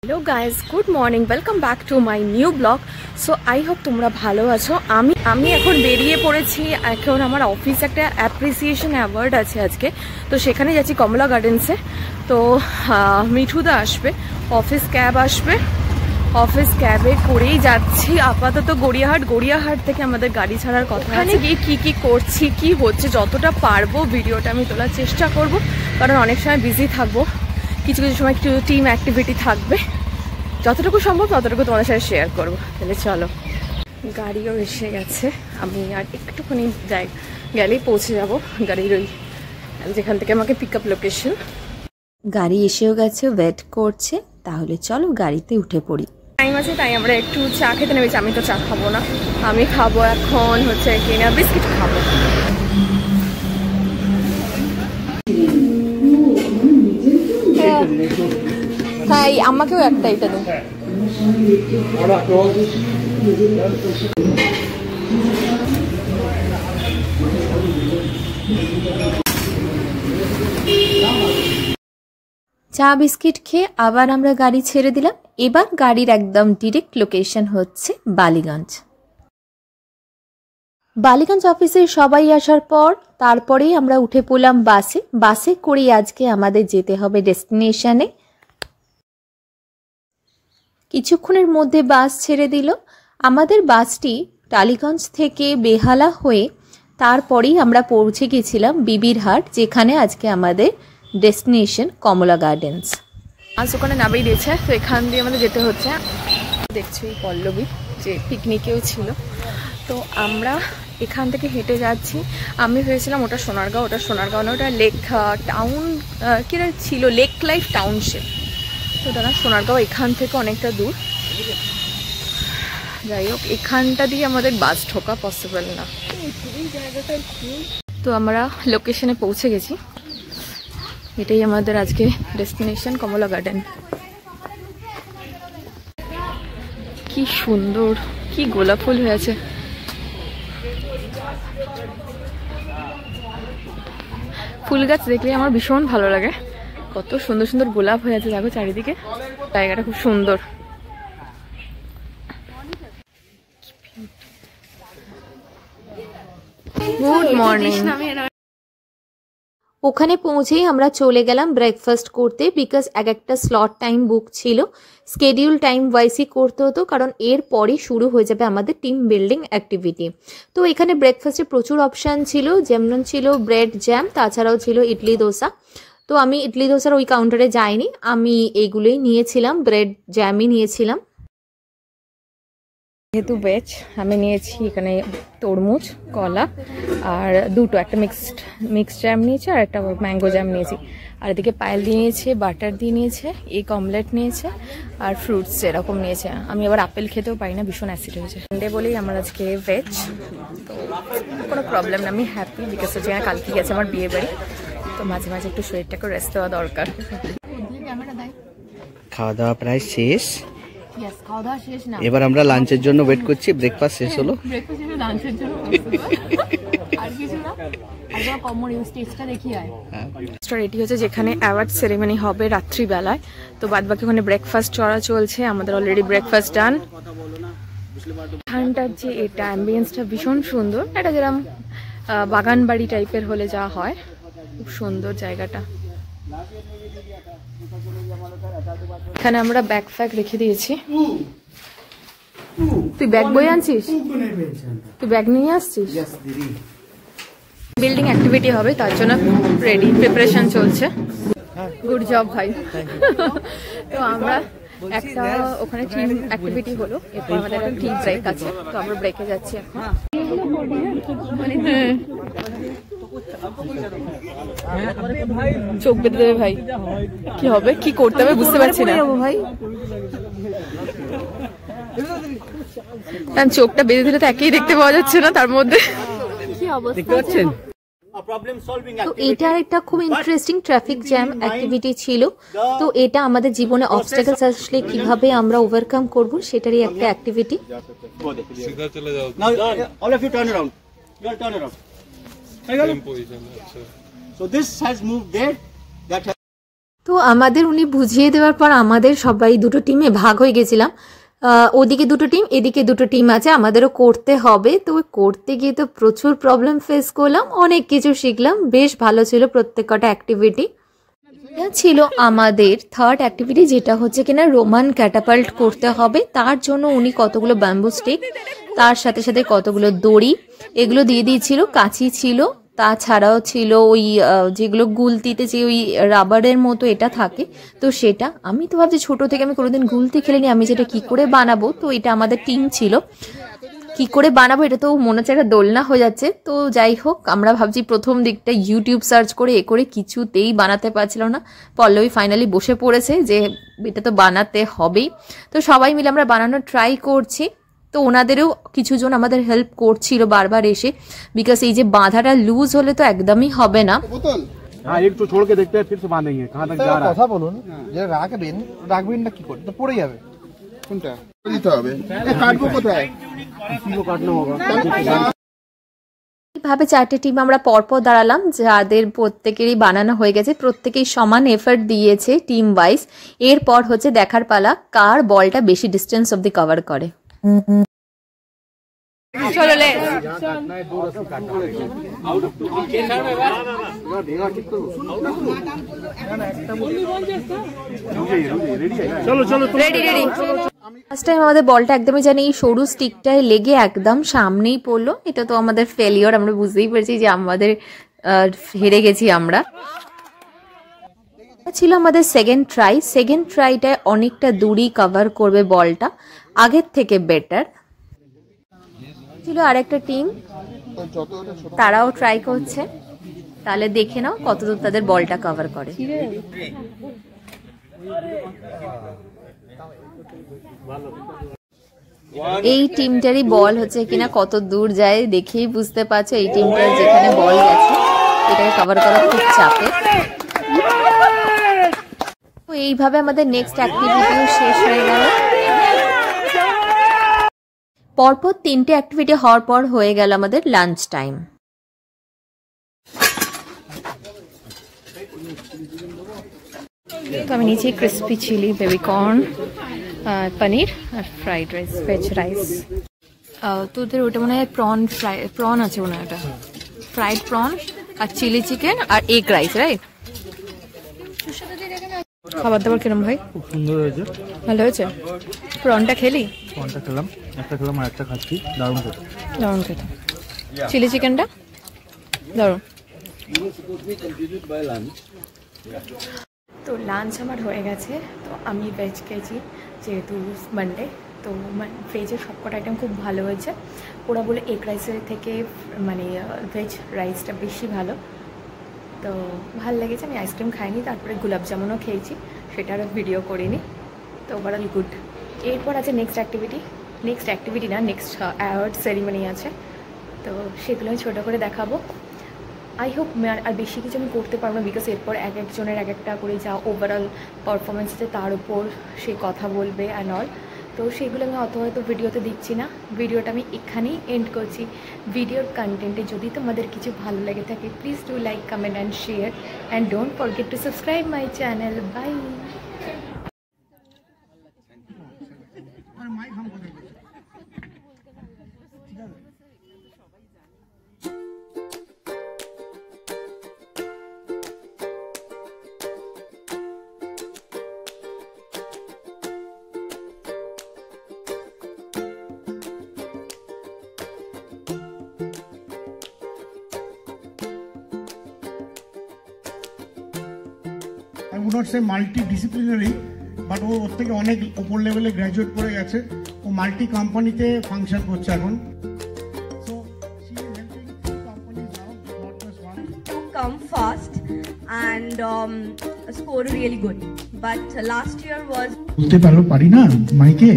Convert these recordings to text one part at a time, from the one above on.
Hello guys good morning welcome back to my new blog. So I hope তোমরা ভালো আছো। আমি এখন বেরিয়ে পড়েছি। এখন আমার অফিসে একটা অ্যাপ্রিসিয়েশন অ্যাওয়ার্ড আছে আজকে, তো সেখানে যাচ্ছি কমলা গার্ডেন্সে। তো মিঠুদা আসবে, অফিস ক্যাব আসবে, অফিস ক্যাবে করেই যাচ্ছি আপাতত গড়িয়াহাট থেকে আমাদের গাড়ি ছাড়ার কথা। ওখানে গিয়ে কী করছি কি হচ্ছে যতটা পারবো ভিডিওটা আমি তোলার চেষ্টা করব, কারণ অনেক সময় বিজি থাকবো, কিছু সময় একটু টিম অ্যাক্টিভিটি থাকবে, যতটুকু সম্ভব ততটুকু তোমাদের সাথে শেয়ার করবো। তাহলে চলো, গাড়িও এসে গেছে, আমি আর একটুখানি গেলেই পৌঁছে যাব গাড়ির ওই যেখান থেকে আমাকে পিক আপ লোকেশন। গাড়ি এসেও গেছে, ওয়েট করছে, তাহলে চলো গাড়িতে উঠে পড়ি। টাইম আছে তাই আমরা একটু চা খেতে নেমেছি। আমি তো চা খাবো না, আমি খাবো এখন হচ্ছে কিনা বিস্কিট খাবো। হ্যাঁ, আমাকেও একটা এটা দিন। চা বিস্কিট খেয়ে আবার আমরা গাড়ি ছেড়ে দিলাম। এবার গাড়ির একদম ডিরেক্ট লোকেশন হচ্ছে বালিগঞ্জ। বালিগঞ্জ অফিসে সবাই আসার পর তারপরেই আমরা উঠে পড়লাম বাসে করেই আজকে আমাদের যেতে হবে ডেস্টিনেশনে। কিছুক্ষণের মধ্যে বাস ছেড়ে দিল। আমাদের বাসটি টালিগঞ্জ থেকে বেহালা হয়ে তারপরেই আমরা পৌঁছে গেছিলাম বিবিরহাট, যেখানে আজকে আমাদের ডেস্টিনেশন কমলা গার্ডেন্স। আজ ওখানে নামিয়ে দিয়েছে, তো এখান দিয়ে আমাদের যেতে হচ্ছে। দেখছি পল্লবী যে পিকনিকেও ছিল, তো আমরা এখান থেকে হেঁটে যাচ্ছি। আমি ভেবেছিলাম ওটা সোনারগাঁও না, ওটা লেক টাউন কিনা ছিল, লেক লাইফ টাউনশিপ। তো ওটা না, সোনারগাঁও এখান থেকে অনেকটা দূর। যাই হোক, এখানটা দিয়ে আমাদের বাস ঢোকা পসিবল না। তো আমরা লোকেশনে পৌঁছে গেছি। এটাই আমাদের আজকে ডেস্টিনেশন কমলা গার্ডেন। কি সুন্দর, কি গোলাপ ফুল হয়েছে। ফুল গাছ দেখলে আমার ভীষণ ভালো লাগে, কত সুন্দর সুন্দর গোলাপ হয়ে আছে দেখো চারিদিকে। জায়গাটা খুব সুন্দর। Good morning. ওখানে পৌঁছেই আমরা চলে গেলাম ব্রেকফাস্ট করতে, বিকজ একটা স্লট টাইম বুক ছিল, স্কেডিউল টাইম ওয়াইজই করতে হতো, কারণ এর পরই শুরু হয়ে যাবে আমাদের টিম বিল্ডিং অ্যাক্টিভিটি। তো এখানে ব্রেকফাস্টে প্রচুর অপশান ছিল, যেমন ছিল ব্রেড জ্যাম, তাছাড়াও ছিল ইডলি দোসা। তো আমি ইডলি দোসার ওই কাউন্টারে যাইনি, আমি এইগুলোই নিয়েছিলাম, ব্রেড জ্যামই নিয়েছিলাম। যেহেতু ভেজ, আমি নিয়েছি এখানে তরমুজ, কলা আর দুটো, একটা মিক্সড জ্যাম নিয়েছি আর একটা ম্যাঙ্গো জ্যাম নিয়েছি। আর এদিকে পায়েল দিয়ে নিয়েছে, বাটার দিয়ে নিয়েছে, এগ অমলেট নিয়েছে আর ফ্রুটস এরকম নিয়েছে। আমি আবার আপেল খেতেও পারি না, ভীষণ অ্যাসিড হয়েছে। সানডে বলেই আমার আজকে ভেজ, তো কোনো প্রবলেম না, আমি হ্যাপি, বিকজ হচ্ছে কালকে গেছে আমার বিয়ে বাড়ি, তো মাঝে মাঝে একটু শরীরটাকে রেস্ট দেওয়া দরকার। খাওয়া দাওয়া প্রায় শেষ, এবার আমরা লাঞ্চের জন্য ওয়েট করছি। ব্রেকফাস্ট শেষ হলো, রেডি হচ্ছে যেখানে অ্যাওয়ার্ড সেরেমনি হবে রাত্রিবেলায়। তো বাদবাকি ওখানে ব্রেকফাস্ট চলছে, আমাদের অলরেডি ব্রেকফাস্ট ডান। এখানটার যে এটা অ্যাম্বিয়েন্সটা ভীষণ সুন্দর, এটা যেরকম বাগান বাড়ি টাইপের হলে যা হয়, খুব সুন্দর জায়গাটা। এখানে আমরা ব্যাগ ফ্যাগ রেখে দিয়েছি। তুই ব্যাগ বই আনছিস? তুই ব্যাগ নিয়ে আসছিস? বিল্ডিং অ্যাক্টিভিটি হবে, তার জন্য রেডি, প্রিপারেশন চলছে। গুড জব ভাই। তো আমরা একটা ওখানে টিম অ্যাক্টিভিটি হলো, এরপর আমাদের একটা টিম ব্রেক আছে, তো আমরা ব্রেকে যাচ্ছি এখন। চোখ বেঁধে দেবে ভাই, কি হবে, কি করতে হবে বুঝতে পারছি না ভাই। কারণ চোখটা বেঁধে দিলে তো একেই দেখতে পাওয়া যাচ্ছে না, তার মধ্যে কি অবস্থা। তো এটা একটা খুব ইন্টারেস্টিং ট্রাফিক জ্যাম অ্যাক্টিভিটি ছিল। তো এটা আমাদের জীবনে অবস্টাকলস আসলে কিভাবে আমরা ওভারকাম করব সেটারই একটা অ্যাক্টিভিটি। তো আমাদের উনি বুঝিয়ে দেওয়ার পর আমাদের সবাই দুটো টিমে ভাগ হয়ে গেছিলাম। ওদিকে দুটো টিম, এদিকে দুটো টিম আছে, আমাদেরও করতে হবে। তো করতে গিয়ে তো প্রচুর প্রবলেম ফেস করলাম, অনেক কিছু শিখলাম, বেশ ভালো ছিল প্রত্যেক কটা অ্যাক্টিভিটি। ছিল আমাদের থার্ড অ্যাক্টিভিটি, যেটা হচ্ছে কিনা রোমান ক্যাটাপাল্ট করতে হবে। তার জন্য উনি কতগুলো ব্যাম্বু স্টিক, তার সাথে সাথে কতগুলো দড়ি এগুলো দিয়ে দিয়েছিল, কাঁচি ছিল, তাছাড়াও ছিল ওই যেগুলো গুলতিতে যে ওই রাবারের মতো এটা থাকে, তো সেটা আমি তো ভাবছি ছোট থেকে আমি কোনোদিন গুলতি খেলিনি, আমি যেটা কি করে বানাবো। তো এটা আমাদের টিম ছিল, কি করে বানাবো এটা তো মনে হচ্ছে একটা দোলনা হয়ে যাচ্ছে। তো যাই হোক, আমরা ভাবছি প্রথম দিকটা ইউটিউব সার্চ করে করে কিছুতেই বানাতে পারছিল না। পল্লবী ফাইনালি বসে পড়েছে যে এটা তো বানাতে হবেই। তো সবাই মিলে আমরা বানানোর ট্রাই করছি। তো ওনাদেরও কিছুজন আমাদের হেল্প করছিল বারবার এসে, বিকজ এই যে বাঁধাটা লুজ হলে তো একদমই হবে না। हाँ एक तो छोड़ के देखते हैं फिर से बांधेंगे कहाँ तक जा रहा है। কথা বলুন যে রাখবেন না কি করে তো পড়ে যাবে কোনটা দিতে হবে কাটবো কোথায় इसी को काटना होगा। এইভাবে চারটে টিম আমরা পরপর দাঁড়ালাম, যাদের প্রত্যেকেরই বানানো হয়ে গেছে, প্রত্যেকেই সমান এফর্ট দিয়েছে টিম ওয়াইজ। এরপর হচ্ছে দেখার পালা কার বলটা বেশি ডিস্টেন্স অব্দি কভার করে। চলো লে রেডি রেডি। ফার্স্ট টাইম আমাদের বলটা একদমই জানি এই সরু স্টিকটায় লেগে একদম সামনেই পড়লো। এটা তো আমাদের ফেলিওর, আমরা বুঝতেই পারছি যে আমাদের হেরে গেছি আমরা। ছিল আমাদের সেকেন্ড ট্রাই। সেকেন্ড ট্রাইটায় অনেকটা দূরই কভার করবে বলটা, আগের থেকে বেটার ছিল। আরেকটা টিম তারাও ট্রাই করছে, তাহলে দেখে নাও কতদূর তাদের বলটা কভার করে। এই টিমটারই বল হচ্ছে কিনা কত দূর যায় দেখেই বুঝতে পারছো। এই টিমটার যেখানে বল গেছে এটাকে কভার করা খুব চাপে। তো এইভাবে আমাদের নেক্সট অ্যাক্টিভিটিও শেষ হয়ে গেল। পরপর তিনটে অ্যাক্টিভিটি হওয়ার পর হয়ে গেল আমাদের লাঞ্চ টাইম। তো আমি নিয়েছি ক্রিসপি চিলি, বেবিকর্ন, পনির আর ফ্রাইড রাইস, ভেজ রাইস। তোদের ওটা মনে হয় প্রন আছে মনে হয়, ওটা ফ্রাইড প্রন আর চিলি চিকেন আর এগ রাইস, রাইট? খাবার দাবার কিরম ভাই? খুব সুন্দর হয়েছে, ভালো হয়েছে। প্রনটা খেলি? প্রনটা খেলাম, একটা খেলাম আর একটা খাচ্ছি, দারুণ খেতে। দারুণ খেতে। চিলি চিকেনটা দারুণ। তো লাঞ্চ আমার হয়ে গেছে। তো আমি ভেজ খেয়েছি যেহেতু মানডে, তো ভেজের সবকটা আইটেম খুব ভালো হয়েছে। ওরা বলে এগ রাইসের থেকে মানে ভেজ রাইসটা বেশি ভালো, তো ভালো লেগেছে। আমি আইসক্রিম খাইনি, তারপরে গোলাপ জামুনও খেয়েছি, সেটার ভিডিও করিনি। তো ওভারঅল গুড। এরপর আছে নেক্সট অ্যাক্টিভিটি না, নেক্সট অ্যাওয়ার্ড সেরিমনি আছে, তো সেগুলো আমি ছোটো করে দেখাবো। আই হোপ আর বেশি কিছু আমি করতে পারবো না, বিকজ এরপর এক একজনের এক একটা করে যা ওভারঅল পারফরমেন্স আছে তার উপর সে কথা বলবে অ্যান্ড অল। তো সেগুলো আমি অত হয়তো ভিডিওতে দিচ্ছি না। ভিডিওটা আমি এখানেই এন্ড করছি। ভিডিওর কন্টেন্টে যদি তোমাদের কিছু ভালো লেগে থাকে, please do like, comment and share, and don't forget to subscribe my channel. Bye. I would not say multidisciplinary, but ও ওর থেকে অনেক উপর লেভেলে গ্র্যাজুয়েট করে গেছে। ও মাল্টি কোম্পানিতে ফাংশন করছে এখন। So she is helping two companies now, not just one. To come fast and score really good. But last year was বলতে পারি না মাইকে,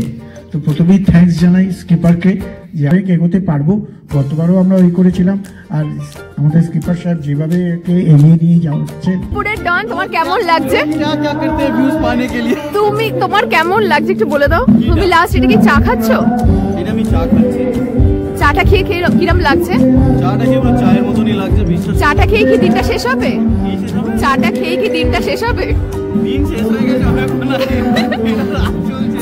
তো প্রথমেই থ্যাঙ্কস জানাই স্কিপারকে যে আমি এগোতে পারবো। গতবারও আমরা ওই করেছিলাম, আর আমাদের স্কিপার সাহেব যেভাবে একে এগিয়ে নিয়ে যাচ্ছে। পুরো ডান। তোমার কেমন লাগছে? क्या क्या करते हैं व्यूज पाने के लिए? তোমার কেমন লাগছে একটু বলে দাও। তুমি লাস্ট এটা কি চা খাচ্ছো? এটা আমি চা খাচ্ছি। চা চাটা খেয়ে কিরম লাগছে? চাটা খেয়ে পুরো চায়ের মতনই লাগছে। চাটা খেয়ে কি দিনটা শেষ হবে? চাটা খেয়ে কি দিনটা শেষ হবে? দিন শেষ হয়ে গেছে এখন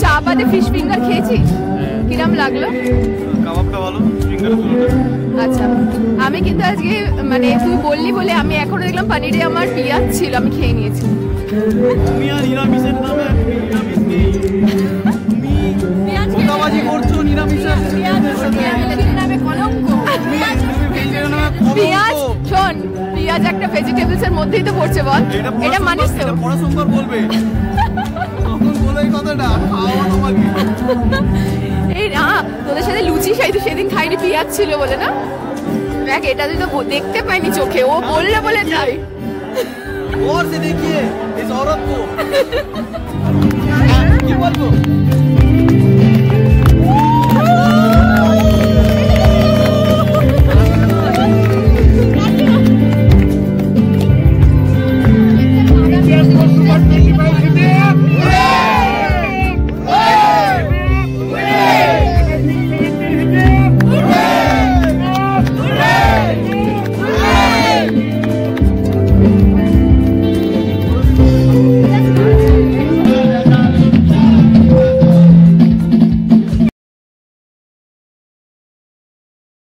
চা বাদে ফিশ ফিঙ্গার খেয়েছি, কিরম লাগলো? কাবাবটা ভালো, ফিঙ্গার পুরোটা। আচ্ছা, আমি কিন্তু আজকে মানে তুই বললি বলে আমি এখনো দেখলাম পানিরে আমার পেঁয়াজ ছিল, আমি খেয়ে নিয়েছি। তুমি আর নিরামিষের নামে নিরামিষ নেই, তুমি ধোঁকাবাজি করছো নিরামিষের নামে কলঙ্ক। পেঁয়াজ শোন, পেঁয়াজ একটা ভেজিটেবলস এর মধ্যেই তো পড়ছে, বল এটা মানিস তো? পড়াশোনা বলবে তখন বলে এই কথাটা খাওয়া তোমাকে। এই না তোদের সাথে লুচি সেদিন খাইনি, পেঁয়াজ ছিল বলে না? দেখ এটা তুই তো দেখতে পাইনি চোখে, ও বললে বলে তাই। और से देखिए इस औरत को, কি বলবো?